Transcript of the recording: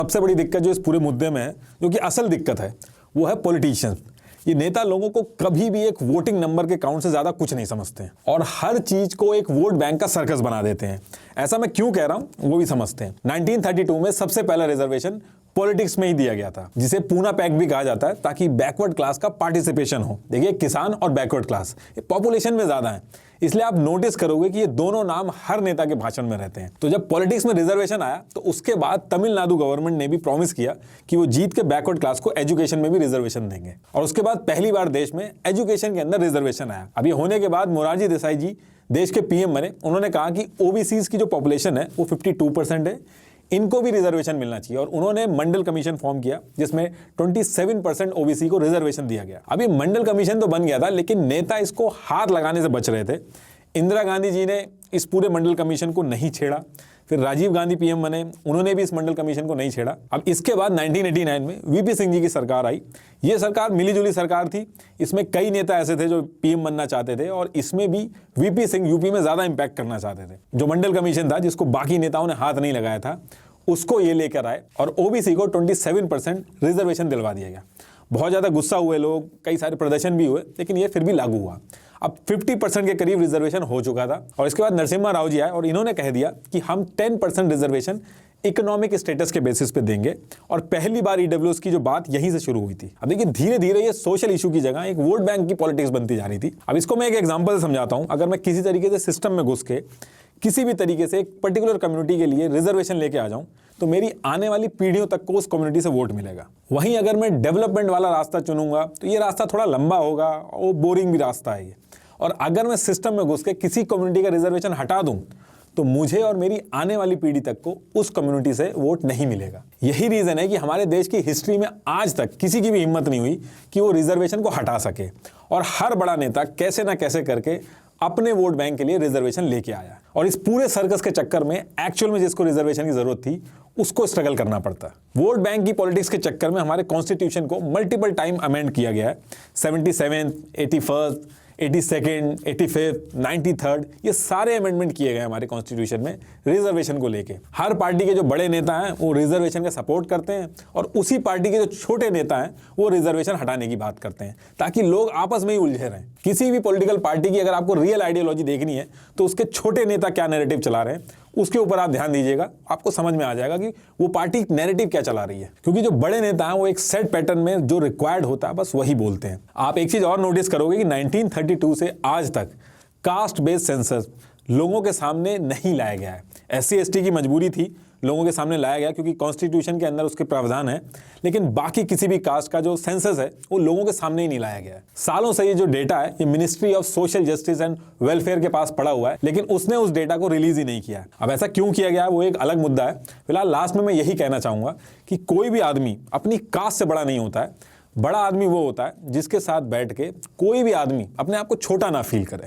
सबसे बड़ी दिक्कत जो इस पूरे मुद्दे में है, जो कि असल दिक्कत है, वो है पॉलिटिशियंस। ये नेता लोगों को कभी भी एक वोटिंग नंबर के काउंट से ज्यादा कुछ नहीं समझते हैं और हर चीज को एक वोट बैंक का सर्कस बना देते हैं। ऐसा मैं क्यों कह रहा हूं वो भी समझते हैं। 1932 में सबसे पहला रिजर्वेशन पॉलिटिक्स में ही दिया गया था, जिसे पूना पैक्ट भी कहा जाता है, ताकि बैकवर्ड क्लास का पार्टिसिपेशन हो। देखिए, किसान और बैकवर्ड क्लास पॉपुलेशन में ज्यादा है, इसलिए आप नोटिस करोगे कि ये दोनों नाम हर नेता के भाषण में रहते हैं। तो जब पॉलिटिक्स में रिजर्वेशन आया तो उसके बाद तमिलनाडु गवर्नमेंट ने भी प्रॉमिस किया कि वो जीत के बैकवर्ड क्लास को एजुकेशन में भी रिजर्वेशन देंगे, और उसके बाद पहली बार देश में एजुकेशन के अंदर रिजर्वेशन आया। अब ये होने के बाद मोरारजी देसाई जी देश के पीएम बने। उन्होंने कहा कि ओबीसीज की जो पॉपुलेशन है वो 52% है, इनको भी रिजर्वेशन मिलना चाहिए, और उन्होंने मंडल कमीशन फॉर्म किया जिसमें 27% ओबीसी को रिजर्वेशन दिया गया। अभी मंडल कमीशन तो बन गया था, लेकिन नेता इसको हाथ लगाने से बच रहे थे। इंदिरा गांधी जी ने इस पूरे मंडल कमीशन को नहीं छेड़ा, फिर राजीव गांधी पीएम बने, उन्होंने भी इस मंडल कमीशन को नहीं छेड़ा। अब इसके बाद 1989 में वीपी सिंह जी की सरकार आई। ये सरकार मिलीजुली सरकार थी, इसमें कई नेता ऐसे थे जो पीएम बनना चाहते थे, और इसमें भी वीपी सिंह यूपी में ज्यादा इंपैक्ट करना चाहते थे। जो मंडल कमीशन था, जिसको बाकी नेताओं ने हाथ नहीं लगाया था, उसको ये लेकर आए और ओबीसी को 27% रिजर्वेशन दिलवा दिया गया। बहुत ज़्यादा गुस्सा हुए लोग, कई सारे प्रदर्शन भी हुए, लेकिन ये फिर भी लागू हुआ। अब 50% के करीब रिजर्वेशन हो चुका था, और इसके बाद नरसिम्हा राव जी आए और इन्होंने कह दिया कि हम 10% रिजर्वेशन इकोनॉमिक स्टेटस के बेसिस पे देंगे, और पहली बार ईडब्ल्यूएस की जो बात यहीं से शुरू हुई थी। अब देखिए, धीरे धीरे ये सोशल इशू की जगह एक वोट बैंक की पॉलिटिक्स बनती जा रही थी। अब इसको मैं एक एग्जांपल से समझाता हूं। अगर मैं किसी तरीके से सिस्टम में घुस के किसी भी तरीके से एक पर्टिकुलर कम्युनिटी के लिए रिजर्वेशन लेके आ जाऊं, तो मेरी आने वाली पीढ़ियों तक को उस कम्युनिटी से वोट मिलेगा। वहीं अगर मैं डेवलपमेंट वाला रास्ता चुनूंगा तो ये रास्ता थोड़ा लंबा होगा और बोरिंग भी रास्ता है ये। और अगर मैं सिस्टम में घुस के किसी कम्युनिटी का रिजर्वेशन हटा दूं, तो मुझे और मेरी आने वाली पीढ़ी तक को उस कम्युनिटी से वोट नहीं मिलेगा। यही रीजन है कि हमारे देश की हिस्ट्री में आज तक किसी की भी हिम्मत नहीं हुई कि वो रिजर्वेशन को हटा सके, और हर बड़ा नेता कैसे ना कैसे करके अपने वोट बैंक के लिए रिजर्वेशन लेके आया। और इस पूरे सर्कस के चक्कर में एक्चुअल में जिसको रिजर्वेशन की जरूरत थी, उसको स्ट्रगल करना पड़ता। वोट बैंक की पॉलिटिक्स के चक्कर में हमारे कॉन्स्टिट्यूशन को मल्टीपल टाइम अमेंड किया गया है। 77, 81, 82nd, 85th, 93rd, ये सारे अमेंडमेंट किए गए हमारे कॉन्स्टिट्यूशन में रिजर्वेशन को लेके। हर पार्टी के जो बड़े नेता हैं वो रिजर्वेशन का सपोर्ट करते हैं, और उसी पार्टी के जो छोटे नेता हैं वो रिजर्वेशन हटाने की बात करते हैं, ताकि लोग आपस में ही उलझे रहें। किसी भी पॉलिटिकल पार्टी की अगर आपको रियल आइडियोलॉजी देखनी है, तो उसके छोटे नेता क्या नैरेटिव चला रहे हैं उसके ऊपर आप ध्यान दीजिएगा, आपको समझ में आ जाएगा कि वो पार्टी नैरेटिव क्या चला रही है। क्योंकि जो बड़े नेता हैं वो एक सेट पैटर्न में जो रिक्वायर्ड होता है बस वही बोलते हैं। आप एक चीज और नोटिस करोगे कि 1932 से आज तक कास्ट बेस्ड सेंसस लोगों के सामने नहीं लाया गया है। SC ST की मजबूरी थी, लोगों के सामने लाया गया क्योंकि कॉन्स्टिट्यूशन के अंदर उसके प्रावधान है, लेकिन बाकी किसी भी कास्ट का जो सेंसस है वो लोगों के सामने ही नहीं लाया गया है। सालों से ये जो डेटा है ये ministry of social justice and welfare के पास पड़ा हुआ है, लेकिन उसने उस डेटा को रिलीज ही नहीं किया है। अब ऐसा क्यों किया गया है वो एक अलग मुद्दा है। फिलहाल लास्ट में मैं यही कहना चाहूंगा कि कोई भी आदमी अपनी कास्ट से बड़ा नहीं होता है। बड़ा आदमी वो होता है जिसके साथ बैठ के कोई भी आदमी अपने आप को छोटा ना फील करे।